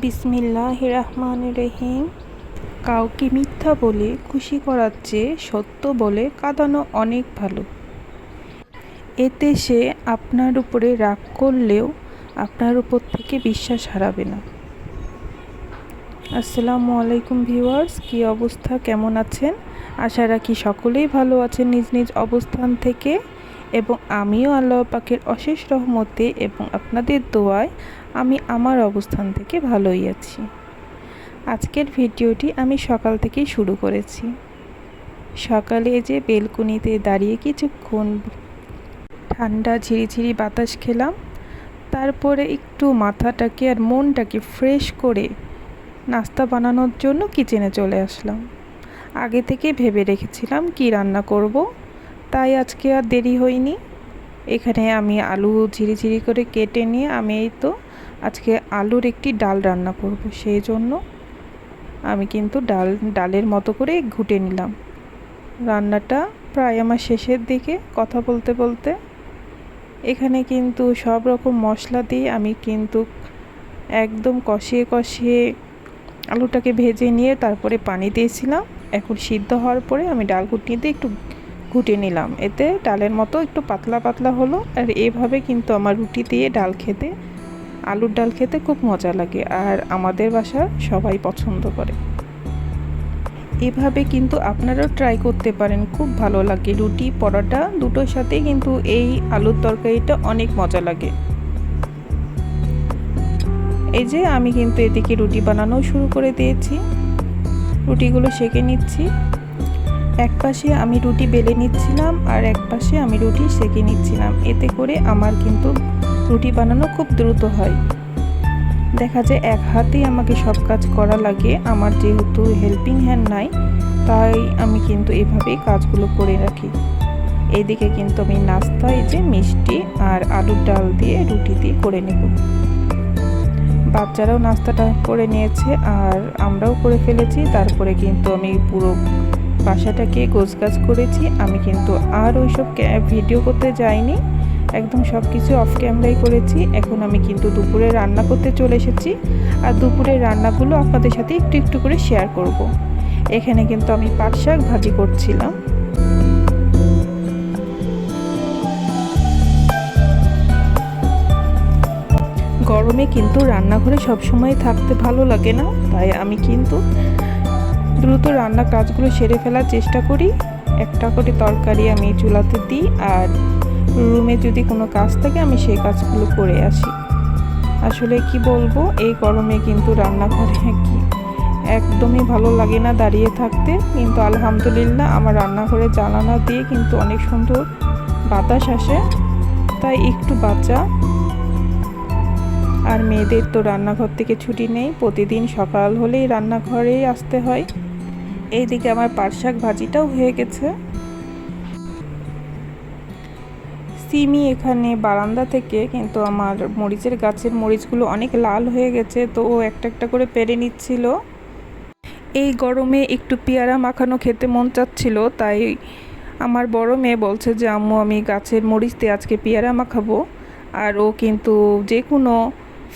বিসমিল্লাহির রহমানির রহিম। কাউকে মিথ্যা বলে খুশি করার চেয়ে সত্য বলে কাঁদানো অনেক ভালো। এতে সে আপনার উপরে রাগ করলেও আপনার উপর থেকে বিশ্বাস হারাবে না। আসসালামু আলাইকুম ভিউয়ার্স, কী অবস্থা, কেমন আছেন? আশা রাখি সকলেই ভালো আছেন নিজ নিজ অবস্থান থেকে, এবং আমিও আল্লাহ পাকের অশেষ রহমতে এবং আপনাদের দোয়ায় আমি আমার অবস্থান থেকে ভালোই আছি। আজকের ভিডিওটি আমি সকাল থেকেই শুরু করেছি। সকালে যে বেলকনিতে দাঁড়িয়ে কিছুক্ষণ ঠান্ডা ঝিরিঝিরি বাতাস খেলাম, তারপরে একটু মাথাটাকে আর মনটাকে ফ্রেশ করে নাস্তা বানানোর জন্য কিচেনে চলে আসলাম। আগে থেকে ভেবে রেখেছিলাম কি রান্না করব, তাই আজকে আর দেরি হয়নি। এখানে আমি আলু ঝিরিঝিরি করে কেটে নিয়ে আমি আজকে আলুর একটি ডাল রান্না করব, সেই জন্য আমি কিন্তু ডালের মতো করে ঘুটে নিলাম। রান্নাটা প্রায় আমার শেষের দিকে। কথা বলতে বলতে এখানে কিন্তু সব রকম মশলা দিয়ে আমি কিন্তু একদম কষিয়ে কষিয়ে আলুটাকে ভেজে নিয়ে তারপরে পানি দিয়েছিলাম। এখন সিদ্ধ হওয়ার পরে আমি ডাল ঘুটনিতে একটু ঘুটে নিলাম, এতে ডালের মতো একটু পাতলা পাতলা হলো। আর এভাবে কিন্তু আমার রুটি দিয়ে ডাল খেতে, আলুর ডাল খেতে খুব মজা লাগে, আর আমাদের বাসার সবাই পছন্দ করে। এভাবে কিন্তু আপনারাও ট্রাই করতে পারেন, খুব ভালো লাগে। রুটি পরোটা দুটোর সাথেই কিন্তু এই আলুর তরকারিটা অনেক মজা লাগে। এই যে আমি কিন্তু এদিকে রুটি বানানো শুরু করে দিয়েছি, রুটিগুলো সেঁকে নিচ্ছি। এক পাশে আমি রুটি বেলে নিচ্ছিলাম আর এক পাশে আমি রুটি সেঁকে নিচ্ছিলাম। এতে করে আমার কিন্তু রুটি বানানো খুব দ্রুত হয়। দেখা যায় এক হাতেই আমাকে সব কাজ করা লাগে। আমার যেহেতু হেল্পিং হ্যান্ড নাই, তাই আমি কিন্তু এভাবেই কাজগুলো করে রাখি। এইদিকে কিন্তু আমি নাস্তা এই যে মিষ্টি আর আলুর ডাল দিয়ে রুটি দিয়ে করে নেব। বাচ্চারাও নাস্তাটা করে নিয়েছে আর আমরাও করে ফেলেছি। তারপরে কিন্তু আমি পুরো বাসাটাকে গোছগাছ করেছি। আমি কিন্তু আর ওইসব ভিডিও করতে যাইনি, একদম সব কিছু অফ ক্যামেরাই করেছি। এখন আমি কিন্তু দুপুরে রান্না করতে চলে এসেছি, আর দুপুরের রান্নাগুলো আপনাদের সাথে একটু একটু করে শেয়ার করব। এখানে কিন্তু আমি পাট শাক ভাজি করছিলাম। গরমে কিন্তু রান্নাঘরে সবসময় থাকতে ভালো লাগে না, তাই আমি কিন্তু দ্রুত রান্না কাজগুলো সেরে ফেলার চেষ্টা করি। একটা করে তরকারি আমি চুলাতে দিই, আর রুমে যদি কোনো কাজ থাকে আমি সেই কাজগুলো করে আসি। আসলে কি বলবো, এই গরমে কিন্তু রান্নাঘরে কি একদমই ভালো লাগে না দাঁড়িয়ে থাকতে। কিন্তু আলহামদুলিল্লাহ আমার রান্নাঘরে জানালা দিয়ে কিন্তু অনেক সুন্দর বাতাস আসে, তাই একটু বাঁচা। আর মেয়েদের তো রান্নাঘর থেকে ছুটি নেই, প্রতিদিন সকাল হলেই রান্নাঘরেই আসতে হয়। এইদিকে আমার পাট শাক ভাজিটাও হয়ে গেছে। সিমি এখানে বারান্দা থেকে কিন্তু আমার মরিচের গাছের মরিচগুলো অনেক লাল হয়ে গেছে, তো ও একটা একটা করে পেরে নিচ্ছিল। এই গরমে একটু পেয়ারা মাখানো খেতে মন চাচ্ছিল, তাই আমার বড় মেয়ে বলছে যে আম্মু আমি গাছের মরিচ দিয়ে আজকে পেয়ারা মাখাবো। আর ও কিন্তু যে কোনো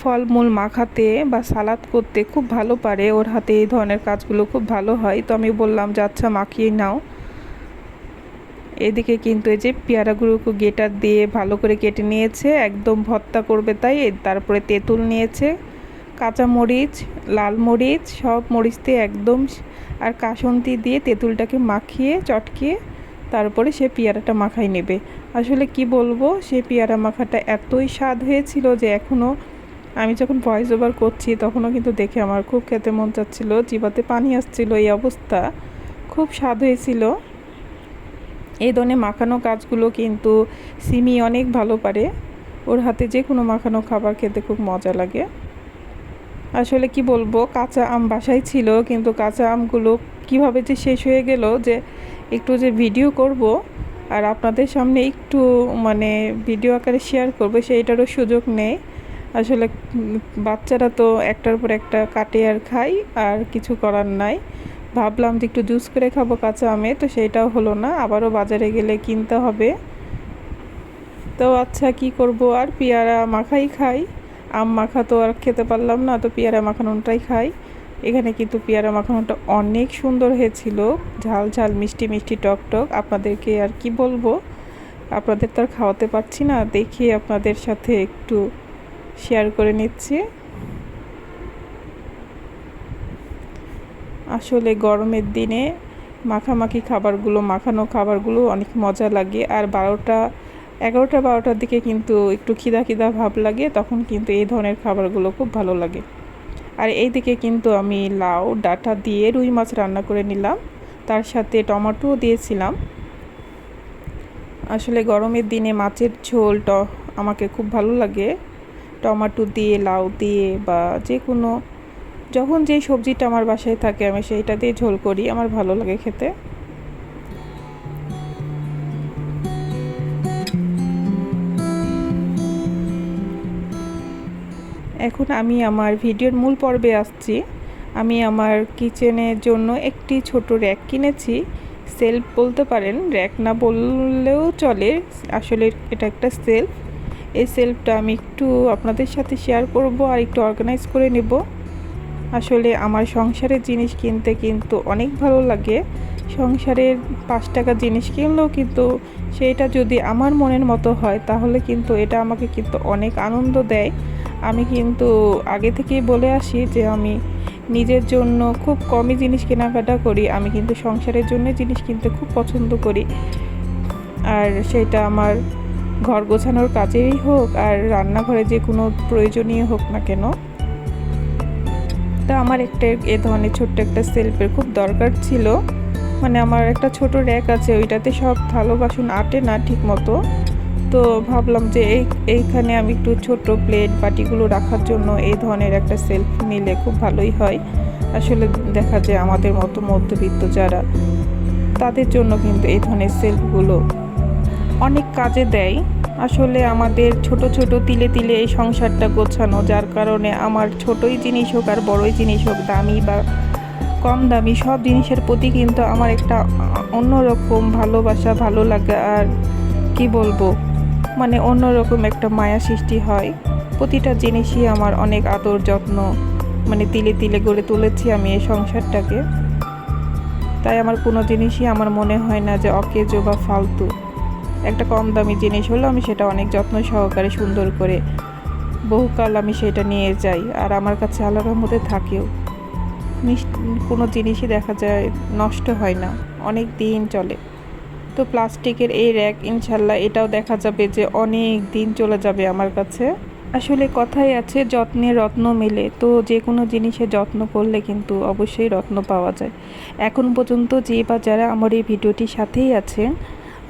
ফলমূল মাখাতে বা সালাদ করতে খুব ভালো পারে, ওর হাতে এই ধরনের কাজগুলো খুব ভালো হয়। তো আমি বললাম যে আচ্ছা মাখিয়ে নাও। এদিকে কিন্তু এই যে পেয়ারাগুলোকে গেটার দিয়ে ভালো করে কেটে নিয়েছে, একদম ভর্তা করবে তাই। তারপরে তেঁতুল নিয়েছে, কাঁচা মরিচ, লাল মরিচ, সব মরিচ দিয়ে একদম, আর কাসুন্দি দিয়ে তেঁতুলটাকে মাখিয়ে চটকিয়ে তারপরে সে পেয়ারাটা মাখাই নেবে। আসলে কি বলবো, সে পেয়ারা মাখাটা এতই স্বাদ হয়েছিল যে এখনও আমি যখন ভয়েস ওভার করছি তখনও কিন্তু দেখে আমার খুব খেতে মন চাচ্ছিল, জিভাতে পানি আসছিল, এই অবস্থা। খুব স্বাদ হয়েছিল। এই ধরনের মাখানো কাজগুলো কিন্তু সিমি অনেক ভালো পারে, ওর হাতে যে কোনো মাখানো খাবার খেতে খুব মজা লাগে। আসলে কি বলবো, কাঁচা আম বাসায় ছিল, কিন্তু কাঁচা আমগুলো কিভাবে যে শেষ হয়ে গেল, যে একটু যে ভিডিও করব আর আপনাদের সামনে একটু ভিডিও আকারে শেয়ার করব সেইটারও সুযোগ নেই। আসলে বাচ্চারা তো একটার পর একটা কাটে আর খাই, আর কিছু করার নাই। ভাবলাম যে একটু জুস করে খাবো কাঁচা আমে, তো সেইটাও হলো না, আবারও বাজারে গেলে কিনতে হবে। তো আচ্ছা কি করব, আর পেয়ারা মাখাই খাই। আম মাখা তো আর খেতে পারলাম না, তো পেয়ারা মাখানোটাই খাই। এখানে কিন্তু পেয়ারা মাখানোটা অনেক সুন্দর হয়েছিল, ঝাল ঝাল মিষ্টি মিষ্টি টক টক। আপনাদেরকে আর কি বলবো, আপনাদের তো আর খাওয়াতে পারছি না, দেখি আপনাদের সাথে একটু শেয়ার করে নিচ্ছি। আসলে গরমের দিনে মাখামাখি খাবারগুলো, মাখানো খাবারগুলো অনেক মজা লাগে। আর 11টা 12টার দিকে কিন্তু একটু খিদা খিদা ভাব লাগে, তখন কিন্তু এই ধরনের খাবারগুলো খুব ভালো লাগে। আর এইদিকে কিন্তু আমি লাউ ডাঁটা দিয়ে রুই মাছ রান্না করে নিলাম, তার সাথে টমেটোও দিয়েছিলাম। আসলে গরমের দিনে মাছের ঝোল আমাকে খুব ভালো লাগে, টমেটো দিয়ে লাউ দিয়ে বা যে কোনো, যখন যে সবজিটা আমার বাসায় থাকে আমি সেইটা দিয়ে ঝোল করি, আমার ভালো লাগে খেতে। এখন আমি আমার ভিডিওর মূল পর্বে আসছি। আমি আমার কিচেনের জন্য একটি ছোট র্যাক কিনেছি, সেলফ বলতে পারেন, র্যাক না বললেও চলে, আসলে এটা একটা সেলফ। এই সেলফটা আমি একটু আপনাদের সাথে শেয়ার করব আর একটু অর্গানাইজ করে নেব। আসলে আমার সংসারের জিনিস কিনতে কিন্তু অনেক ভালো লাগে। সংসারের 5 টাকা জিনিস কিনলেও কিন্তু সেটা যদি আমার মনের মতো হয় তাহলে কিন্তু এটা আমাকে কিন্তু অনেক আনন্দ দেয়। আমি কিন্তু আগে থেকেই বলে আসি যে আমি নিজের জন্য খুব কমই জিনিস কেনাকাটা করি, আমি কিন্তু সংসারের জন্য জিনিস কিনতে খুব পছন্দ করি। আর সেটা আমার ঘর গোছানোর কাজেই হোক আর রান্নাঘরে যে কোনো প্রয়োজনীয় হোক না কেন। তা আমার একটা এ ধরনের ছোট্ট একটা সেলফের খুব দরকার ছিল। মানে আমার একটা ছোট র্যাক আছে, ওইটাতে সব থালা বাসন আটে না ঠিক মতো, তো ভাবলাম যে এইখানে আমি একটু ছোট প্লেট বাটিগুলো রাখার জন্য এই ধরনের একটা সেলফ নিলে খুব ভালোই হয়। আসলে দেখা যায় আমাদের মতো মধ্যবিত্ত যারা, তাদের জন্য কিন্তু এই ধরনের সেলফগুলো অনেক কাজে দেয়। আসলে আমাদের ছোট ছোট তিলে তিলে এই সংসারটা গোছানো, যার কারণে আমার ছোটই জিনিস হোক আর বড়ই জিনিস হোক, দামি বা কম দামি, সব জিনিসের প্রতি কিন্তু আমার একটা অন্যরকম ভালোবাসা, ভালো লাগা আর কি বলবো, মানে অন্যরকম একটা মায়া সৃষ্টি হয়। প্রতিটা জিনিসই আমার অনেক আদর যত্ন, মানে তিলে তিলে গড়ে তুলেছি আমি এই সংসারটাকে। তাই আমার কোনো জিনিসই আমার মনে হয় না যে অকেজো বা ফালতু। একটা কম দামি জিনিস হলো আমি সেটা অনেক যত্ন সহকারে সুন্দর করে বহুকাল আমি সেটা নিয়ে যাই, আর আমার কাছে আল্লাহর রহমতে থাকেও। কোনো জিনিসই দেখা যায় নষ্ট হয় না, অনেক দিন চলে। তো প্লাস্টিকের এই র্যাক ইনশাল্লাহ এটাও দেখা যাবে যে অনেক দিন চলে যাবে আমার কাছে। আসলে কথাই আছে যত্নে রত্ন মেলে, তো যে কোনো জিনিসের যত্ন করলে কিন্তু অবশ্যই রত্ন পাওয়া যায়। এখন পর্যন্ত যে বা যারা আমার এই ভিডিওটির সাথেই আছেন,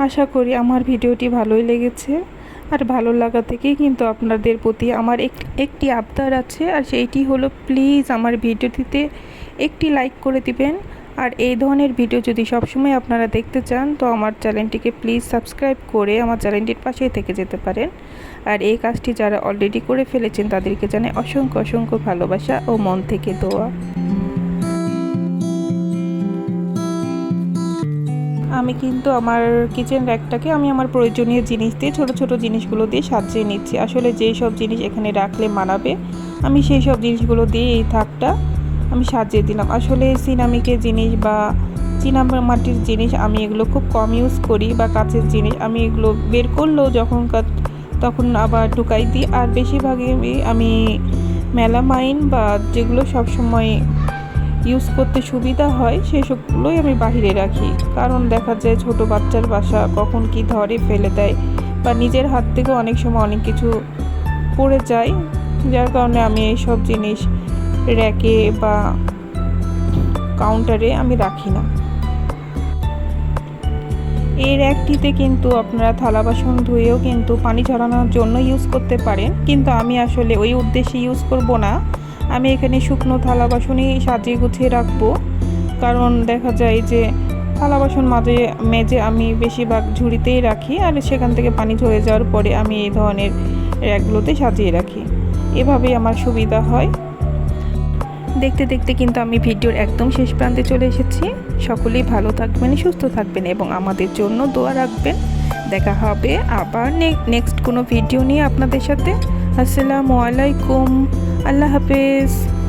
আশা করি আমার ভিডিওটি ভালোই লেগেছে। আর ভালো লাগা থেকেই কিন্তু আপনাদের প্রতি আমার একটি আবদার আছে, আর সেইটি হলো প্লিজ আমার ভিডিওটিতে একটি লাইক করে দিবেন। আর এই ধরনের ভিডিও যদি সবসময় আপনারা দেখতে চান তো আমার চ্যানেলটিকে প্লিজ সাবস্ক্রাইব করে আমার চ্যানেলটির পাশেই থেকে যেতে পারেন। আর এই কাজটি যারা অলরেডি করে ফেলেছেন তাদেরকে জানাই অসংখ্য অসংখ্য ভালোবাসা ও মন থেকে দোয়া। আমি কিন্তু আমার কিচেন র্যাকটাকে আমি আমার প্রয়োজনীয় জিনিস দিয়ে, ছোট ছোট জিনিসগুলো দিয়ে সাজিয়ে নিচ্ছি। আসলে যেই সব জিনিস এখানে রাখলে মানাবে আমি সেই সব জিনিসগুলো দিয়ে এই থাকটা আমি সাজিয়ে দিলাম। আসলে সিনামিকের জিনিস বা চীনামাটির জিনিস আমি এগুলো খুব কম ইউজ করি, বা কাঁচের জিনিস আমি এগুলো বের করলেও তখন আবার ঢুকাই দিই। আর বেশিরভাগই আমি মেলামাইন বা যেগুলো সবসময় ইউজ করতে সুবিধা হয় সেসবগুলোই আমি বাহিরে রাখি, কারণ দেখা যায় ছোট বাচ্চার বাসা কখন কি ধরে ফেলে দেয়, বা নিজের হাত থেকে অনেক সময় অনেক কিছু পড়ে যায়, যার কারণে আমি এই সব জিনিস র্যাকে বা কাউন্টারে আমি রাখি না। এই র্যাকটিতে কিন্তু আপনারা থালা বাসন ধুয়েও কিন্তু পানি ঝরানোর জন্য ইউজ করতে পারেন, কিন্তু আমি আসলে ওই উদ্দেশ্যে ইউজ করব না। আমি এখানে শুকনো থালা বাসনই সাজিয়ে গুছিয়ে রাখবো, কারণ দেখা যায় যে থালা বাসন মেজে আমি বেশিরভাগ ঝুড়িতেই রাখি, আর সেখান থেকে পানি ঝরে যাওয়ার পরে আমি এই ধরনের র্যাকগুলোতে সাজিয়ে রাখি, এভাবেই আমার সুবিধা হয়। দেখতে দেখতে কিন্তু আমি ভিডিওর একদম শেষ প্রান্তে চলে এসেছি। সকলেই ভালো থাকবেন, সুস্থ থাকবেন এবং আমাদের জন্য দোয়া রাখবেন। দেখা হবে আবার নেক্সট কোনো ভিডিও নিয়ে আপনাদের সাথে। আসসালামু আলাইকুম। আল্লাহ হাফেজ।